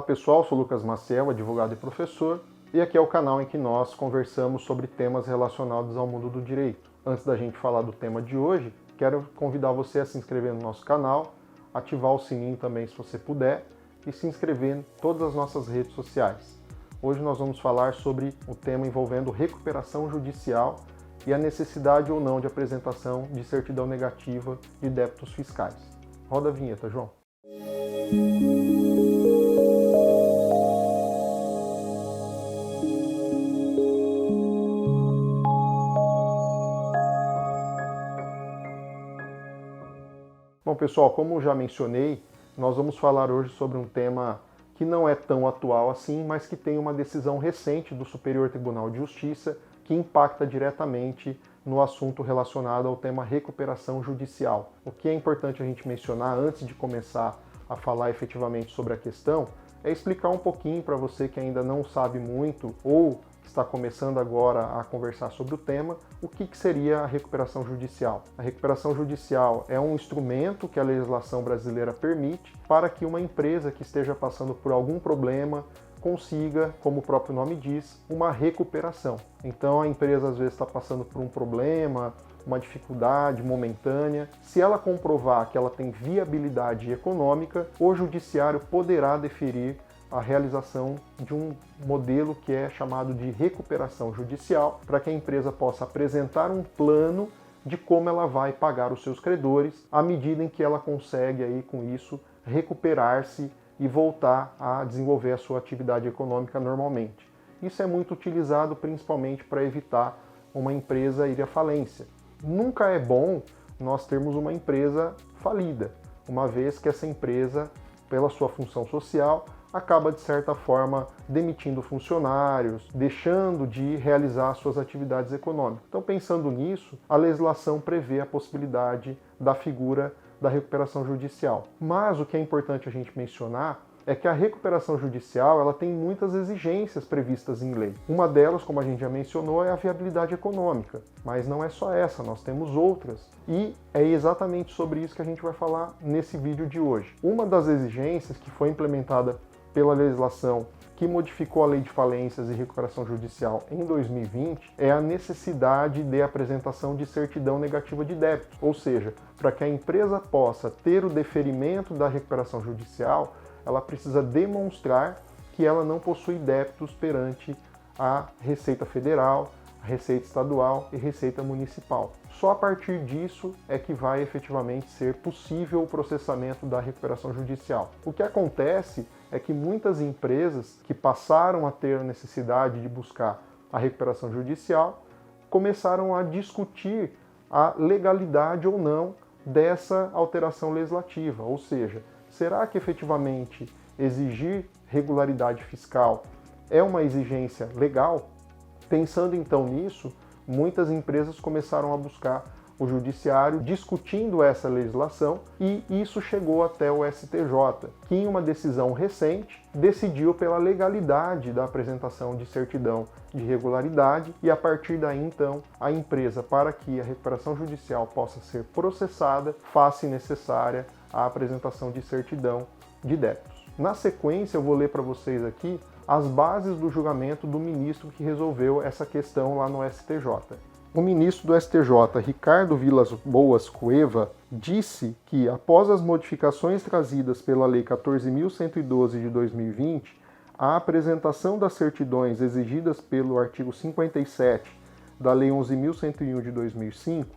pessoal, sou Lucas Maciel, advogado e professor, e aqui é o canal em que nós conversamos sobre temas relacionados ao mundo do direito. Antes da gente falar do tema de hoje, quero convidar você a se inscrever no nosso canal, ativar o sininho também se você puder, e se inscrever em todas as nossas redes sociais. Hoje nós vamos falar sobre o tema envolvendo recuperação judicial e a necessidade ou não de apresentação de certidão negativa de débitos fiscais. Roda a vinheta, João. Bom, pessoal, como já mencionei, nós vamos falar hoje sobre um tema que não é tão atual assim, mas que tem uma decisão recente do Superior Tribunal de Justiça que impacta diretamente no assunto relacionado ao tema recuperação judicial. O que é importante a gente mencionar antes de começar a falar efetivamente sobre a questão é explicar um pouquinho para você que ainda não sabe muito ou está começando agora a conversar sobre o tema, o que seria a recuperação judicial. A recuperação judicial é um instrumento que a legislação brasileira permite para que uma empresa que esteja passando por algum problema consiga, como o próprio nome diz, uma recuperação. Então a empresa às vezes está passando por um problema, uma dificuldade momentânea. Se ela comprovar que ela tem viabilidade econômica, o judiciário poderá deferir a realização de um modelo que é chamado de recuperação judicial, para que a empresa possa apresentar um plano de como ela vai pagar os seus credores, à medida em que ela consegue aí com isso recuperar-se e voltar a desenvolver a sua atividade econômica normalmente. Isso é muito utilizado principalmente para evitar uma empresa ir à falência. Nunca é bom nós termos uma empresa falida, uma vez que essa empresa, pela sua função social, acaba, de certa forma, demitindo funcionários, deixando de realizar suas atividades econômicas. Então, pensando nisso, a legislação prevê a possibilidade da figura da recuperação judicial. Mas o que é importante a gente mencionar é que a recuperação judicial ela tem muitas exigências previstas em lei. Uma delas, como a gente já mencionou, é a viabilidade econômica. Mas não é só essa, nós temos outras. E é exatamente sobre isso que a gente vai falar nesse vídeo de hoje. Uma das exigências que foi implementada pela legislação que modificou a Lei de Falências e Recuperação Judicial em 2020 é a necessidade de apresentação de certidão negativa de débitos. Ou seja, para que a empresa possa ter o deferimento da recuperação judicial, ela precisa demonstrar que ela não possui débitos perante a Receita Federal, a Receita Estadual e Receita Municipal. Só a partir disso é que vai efetivamente ser possível o processamento da recuperação judicial. O que acontece é que muitas empresas que passaram a ter a necessidade de buscar a recuperação judicial começaram a discutir a legalidade ou não dessa alteração legislativa, ou seja, será que efetivamente exigir regularidade fiscal é uma exigência legal? Pensando então nisso, muitas empresas começaram a buscar o judiciário discutindo essa legislação e isso chegou até o STJ, que em uma decisão recente decidiu pela legalidade da apresentação de certidão de regularidade e a partir daí então a empresa, para que a recuperação judicial possa ser processada, faz-se necessária a apresentação de certidão de débitos. Na sequência eu vou ler para vocês aqui as bases do julgamento do ministro que resolveu essa questão lá no STJ. O ministro do STJ, Ricardo Vilas Boas Cueva, disse que, após as modificações trazidas pela Lei 14.112 de 2020, a apresentação das certidões exigidas pelo artigo 57 da Lei 11.101 de 2005,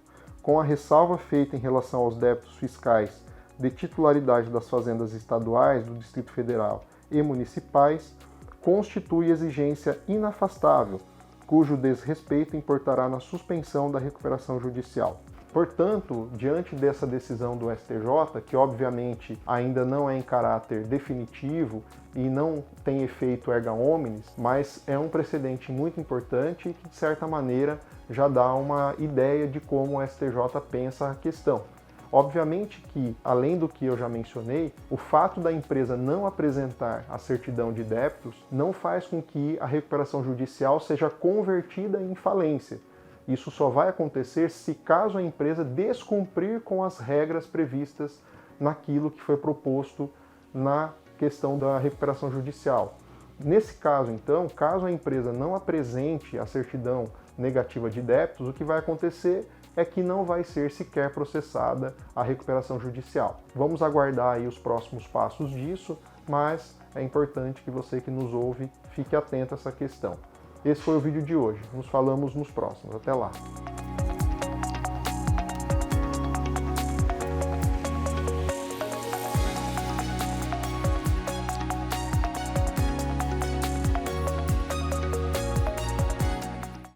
com a ressalva feita em relação aos débitos fiscais de titularidade das fazendas estaduais, do Distrito Federal e municipais, constitui exigência inafastável, cujo desrespeito importará na suspensão da recuperação judicial. Portanto, diante dessa decisão do STJ, que obviamente ainda não é em caráter definitivo e não tem efeito erga omnes, mas é um precedente muito importante e que, de certa maneira, já dá uma ideia de como o STJ pensa a questão. Obviamente que, além do que eu já mencionei, o fato da empresa não apresentar a certidão de débitos não faz com que a recuperação judicial seja convertida em falência. Isso só vai acontecer se caso a empresa descumprir com as regras previstas naquilo que foi proposto na questão da recuperação judicial. Nesse caso, então, caso a empresa não apresente a certidão negativa de débitos, o que vai acontecer é que não vai ser sequer processada a recuperação judicial. Vamos aguardar aí os próximos passos disso, mas é importante que você que nos ouve fique atento a essa questão. Esse foi o vídeo de hoje. Nos falamos nos próximos. Até lá!